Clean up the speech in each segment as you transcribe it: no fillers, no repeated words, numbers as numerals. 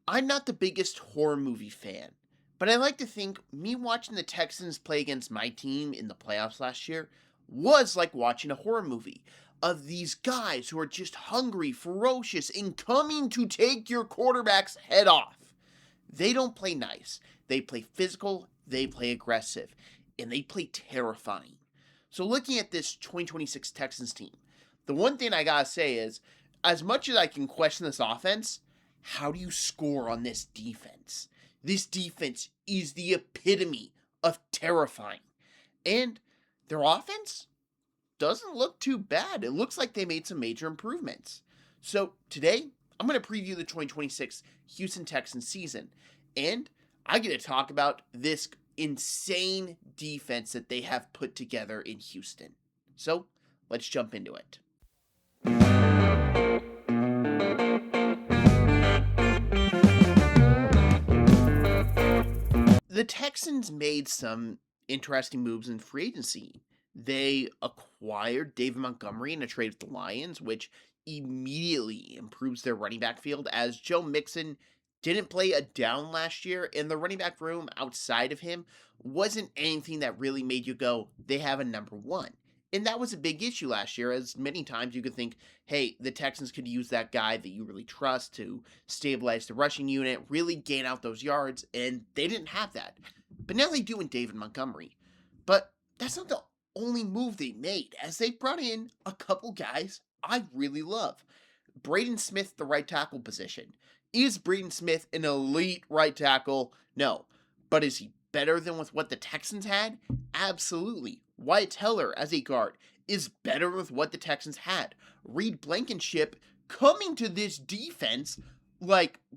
I'm not the biggest horror movie fan, but I like to think me watching the Texans play against my team in the playoffs last year was like watching a horror movie of these guys who are just hungry, ferocious, and coming to take your quarterback's head off. They don't play nice. They play physical, they play aggressive, and they play terrifying. So looking at this 2026 Texans team, the one thing I gotta say is, as much as I can question this offense, how do you score on this defense? This defense is the epitome of terrifying. And their offense doesn't look too bad. It looks like they made some major improvements. So today, I'm going to preview the 2026 Houston Texans season. And I get to talk about this insane defense that they have put together in Houston. So let's jump into it. The Texans made some interesting moves in free agency. They acquired David Montgomery in a trade with the Lions, which immediately improves their running back field as Joe Mixon didn't play a down last year, and the running back room outside of him wasn't anything that really made you go, they have a number one. And that was a big issue last year, as many times you could think, hey, the Texans could use that guy that you really trust to stabilize the rushing unit, really gain out those yards, and they didn't have that. But now they do in David Montgomery. But that's not the only move they made, as they brought in a couple guys I really love. Braden Smith, the right tackle position. Is Braden Smith an elite right tackle? No. But is he better than with what the Texans had? Absolutely. Wyatt Teller as a guard is better with what the Texans had. Reed Blankenship coming to this defense,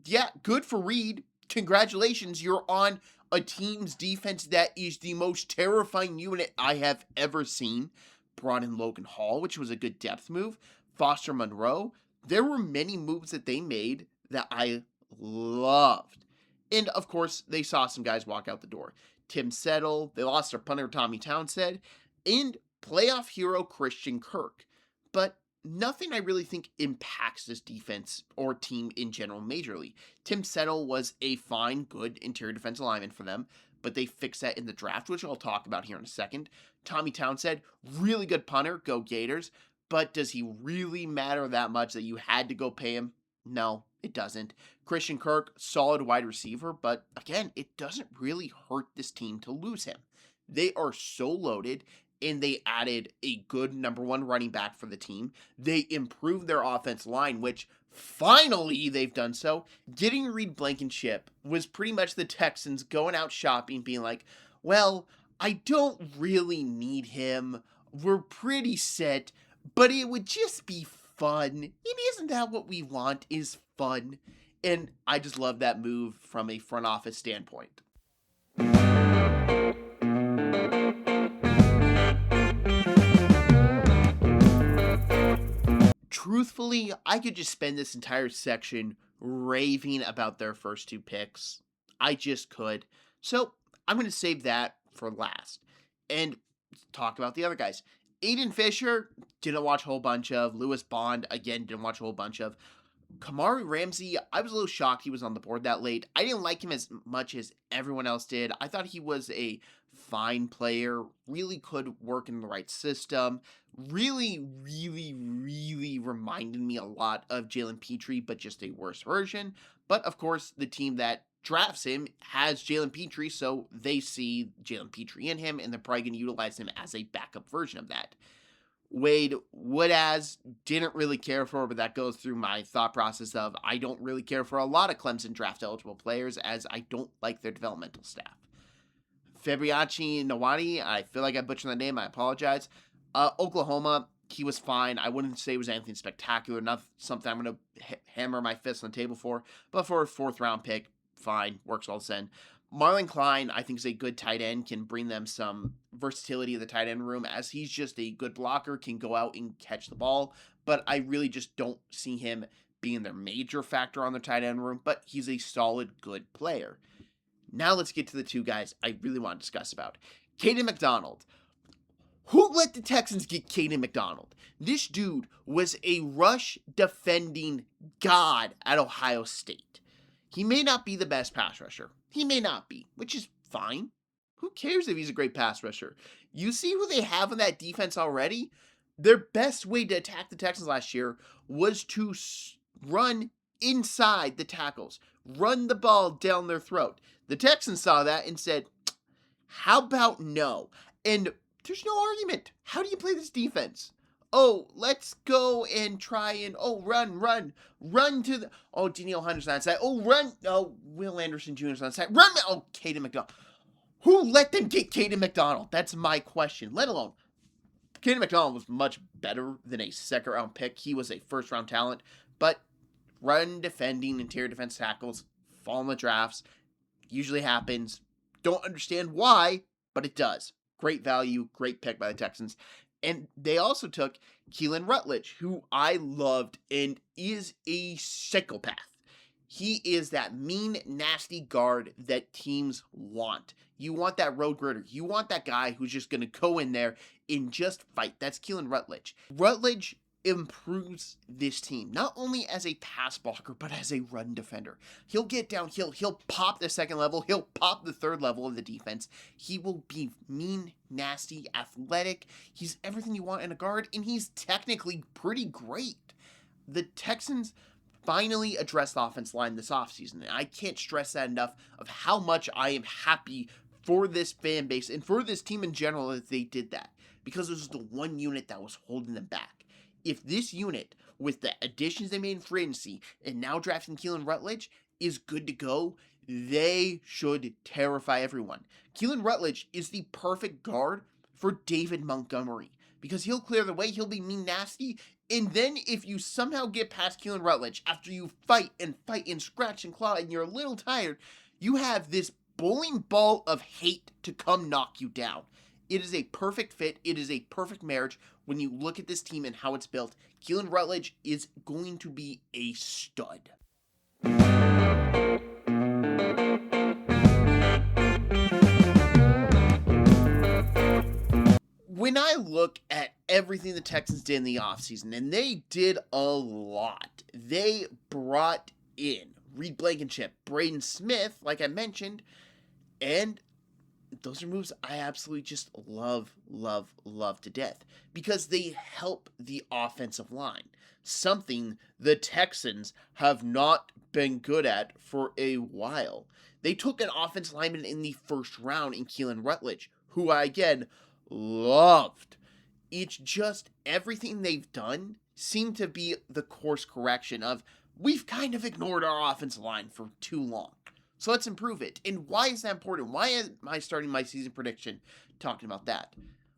yeah, good for Reed. Congratulations, you're on a team's defense that is the most terrifying unit I have ever seen. Brought in Logan Hall, which was a good depth move. Foster Monroe. There were many moves that they made that I loved. And of course, they saw some guys walk out the door. Tim Settle, they lost their punter Tommy Townsend, and playoff hero Christian Kirk. But nothing I really think impacts this defense or team in general majorly. Tim Settle was a fine, good interior defensive lineman for them, but they fixed that in the draft, which I'll talk about here in a second. Tommy Townsend, really good punter, go Gators, but does he really matter that much that you had to go pay him? No, it doesn't. Christian Kirk, solid wide receiver, but again, it doesn't really hurt this team to lose him. They are so loaded, and they added a good number one running back for the team. They improved their offense line, which finally they've done so. Getting Reed Blankenship was pretty much the Texans going out shopping, being like, well, I don't really need him. We're pretty set, but it would just be fun. And isn't that what we want, is fun? And I just love that move from a front office standpoint. Truthfully, I could just spend this entire section raving about their first two picks. I just could. So I'm going to save that for last and talk about the other guys. Aiden Fisher, didn't watch a whole bunch of. Lewis Bond, again, didn't watch a whole bunch of. Kamari Ramsey, I was a little shocked he was on the board that late. I didn't like him as much as everyone else did. I thought he was a fine player, really could work in the right system, really reminded me a lot of Jalen Petrie, but just a worse version. But of course, the team that drafts him has Jalen Petrie, so they see Jalen Petrie in him, and they're probably going to utilize him as a backup version of that. Wade Woodaz didn't really care for, but that goes through my thought process of I don't really care for a lot of Clemson draft eligible players, as I don't like their developmental staff. Fabriachi Nawani, I feel like I butchered that name, I apologize. Oklahoma, he was fine. I wouldn't say it was anything spectacular, not something I'm going to hammer my fist on the table for, but for a fourth round pick, fine, works all the same. Marlon Klein, I think, is a good tight end, can bring them some versatility in the tight end room, as he's just a good blocker, can go out and catch the ball, but I really just don't see him being their major factor on the tight end room, but he's a solid, good player. Now let's get to the two guys I really want to discuss about. Caden McDonald. Who let the Texans get Caden McDonald? This dude was a rush defending god at Ohio State. He may not be the best pass rusher. He may not be, which is fine. Who cares if he's a great pass rusher? You see who they have in that defense already? Their best way to attack the Texans last year was to run inside the tackles, run the ball down their throat. The Texans saw that and said, how about no? And there's no argument. How do you play this defense? Oh, let's go and try and, run to the, Danielle Hunter's on that side. Will Anderson Jr.'s on that side. Run, Caden McDonald. Who let them get Caden McDonald? That's my question. Let alone, Caden McDonald was much better than a second-round pick. He was a first-round talent, but run defending, interior defense tackles, fall in the drafts, usually happens. Don't understand why, but it does. Great value, great pick by the Texans. And they also took Keelan Rutledge, who I loved and is a psychopath. He is that mean, nasty guard that teams want. You want that road gridder. You want that guy who's just going to go in there and just fight. That's Keelan Rutledge. Rutledge improves this team, not only as a pass blocker, but as a run defender. He'll get down, he'll pop the second level, he'll pop the third level of the defense. He will be mean, nasty, athletic. He's everything you want in a guard, and he's technically pretty great. The Texans finally addressed the offensive line this offseason, and I can't stress that enough of how much I am happy for this fan base and for this team in general that they did that, because it was the one unit that was holding them back. If this unit, with the additions they made in free agency and now drafting Keelan Rutledge, is good to go, they should terrify everyone. Keelan Rutledge is the perfect guard for David Montgomery because he'll clear the way, he'll be mean nasty, and then if you somehow get past Keelan Rutledge after you fight and scratch and claw and you're a little tired, you have this bowling ball of hate to come knock you down. It is a perfect fit. It is a perfect marriage. When you look at this team and how it's built, Keelan Rutledge is going to be a stud. When I look at everything the Texans did in the offseason, and they did a lot. They brought in Reed Blankenship, Braden Smith, like I mentioned, and those are moves I absolutely just love to death because they help the offensive line, something the Texans have not been good at for a while. They took an offensive lineman in the first round in Keelan Rutledge, who I, again, loved. It's just everything they've done seemed to be the course correction of we've kind of ignored our offensive line for too long. So let's improve it. And why is that important? Why am I starting my season prediction talking about that?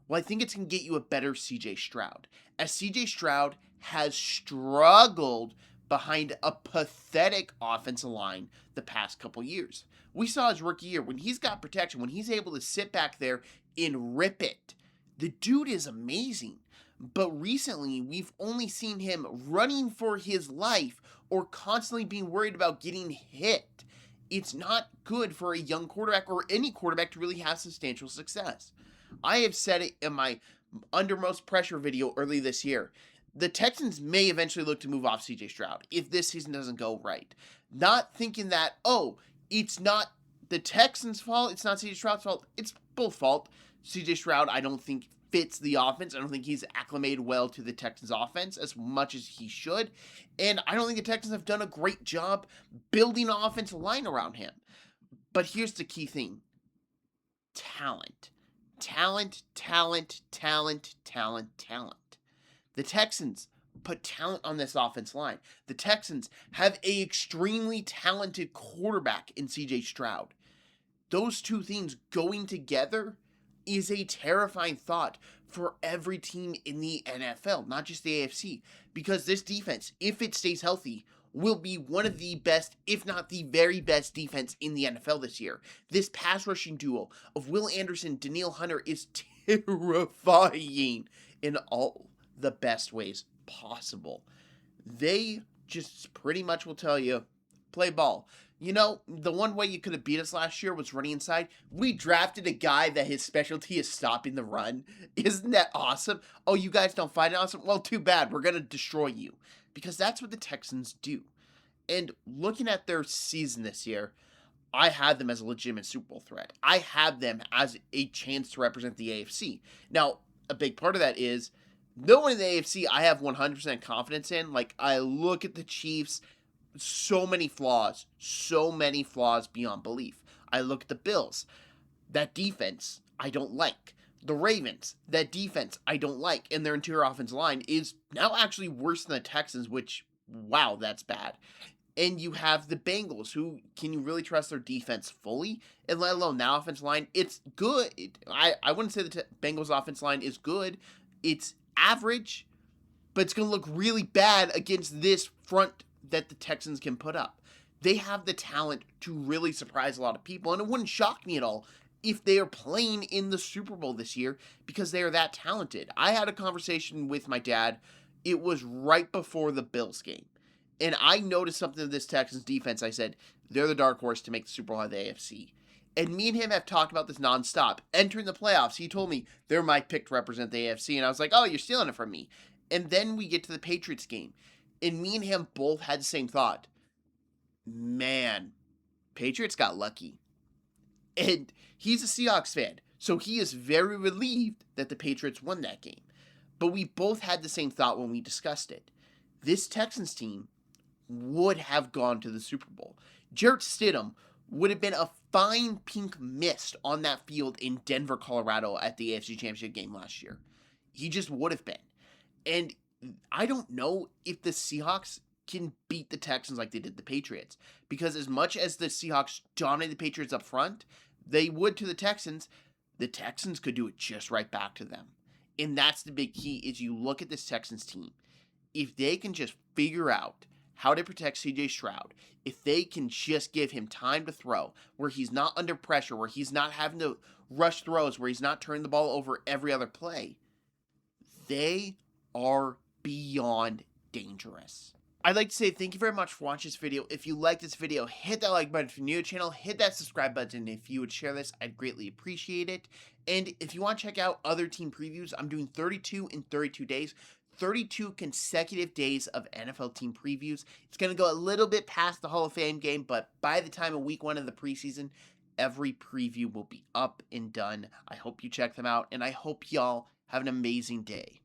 Well, I think it's going to get you a better C.J. Stroud. As C.J. Stroud has struggled behind a pathetic offensive line the past couple years. We saw his rookie year, when he's got protection, when he's able to sit back there and rip it, the dude is amazing. But recently, we've only seen him running for his life or constantly being worried about getting hit. It's not good for a young quarterback or any quarterback to really have substantial success. I have said it in my Under Most Pressure video early this year. The Texans may eventually look to move off C.J. Stroud if this season doesn't go right. Not thinking that, it's not the Texans' fault, it's not C.J. Stroud's fault, it's both fault. C.J. Stroud, I don't think, fits the offense. I don't think he's acclimated well to the Texans offense as much as he should. And I don't think the Texans have done a great job building an offensive line around him. But here's the key thing. Talent. Talent. The Texans put talent on this offense line. The Texans have an extremely talented quarterback in C.J. Stroud. Those two things going together is a terrifying thought for every team in the NFL, not just the AFC, because this defense, if it stays healthy, will be one of the best, if not the very best defense in the NFL this year. This pass rushing duo of Will Anderson, Danielle Hunter is terrifying in all the best ways possible. They just pretty much will tell you, play ball. You know, the one way you could have beat us last year was running inside. We drafted a guy that his specialty is stopping the run. Isn't that awesome? Oh, you guys don't find it awesome? Well, too bad. We're going to destroy you. Because that's what the Texans do. And looking at their season this year, I had them as a legitimate Super Bowl threat. I had them as a chance to represent the AFC. Now, a big part of that is no one in the AFC I have 100% confidence in. Like, I look at the Chiefs, so many flaws beyond belief. I look at the Bills, that defense I don't like. The Ravens, that defense I don't like. And their interior offensive line is now actually worse than the Texans, which, wow, that's bad. And you have the Bengals, who can you really trust their defense fully? And let alone that offensive line, it's good. I wouldn't say the Bengals offensive line is good. It's average, but it's going to look really bad against this front that the Texans can put up. They have the talent to really surprise a lot of people, and it wouldn't shock me at all if they are playing in the Super Bowl this year because they are that talented. I had a conversation with my dad. It was right before the Bills game. And I noticed something of this Texans defense. I said, they're the dark horse to make the Super Bowl out of the AFC. And me and him have talked about this nonstop. Entering the playoffs, he told me they're my pick to represent the AFC. And I was like, oh, you're stealing it from me. And then we get to the Patriots game. And me and him both had the same thought. Man, Patriots got lucky. And he's a Seahawks fan. So he is very relieved that the Patriots won that game. But we both had the same thought when we discussed it. This Texans team would have gone to the Super Bowl. Jarrett Stidham would have been a fine pink mist on that field in Denver, Colorado at the AFC Championship game last year. He just would have been. And I don't know if the Seahawks can beat the Texans like they did the Patriots. Because as much as the Seahawks dominate the Patriots up front, they would to the Texans could do it just right back to them. And that's the big key is you look at this Texans team. If they can just figure out how to protect CJ Stroud, if they can just give him time to throw, where he's not under pressure, where he's not having to rush throws, where he's not turning the ball over every other play, they are beyond dangerous. I'd like to say thank you very much for watching this video. If you like this video, hit that like button if you're new to the channel. Hit that subscribe button. If you would share this, I'd greatly appreciate it. And if you want to check out other team previews, I'm doing 32 in 32 days. 32 consecutive days of NFL team previews. It's going to go a little bit past the Hall of Fame game, but by the time of week 1 of the preseason, every preview will be up and done. I hope you check them out, and I hope y'all have an amazing day.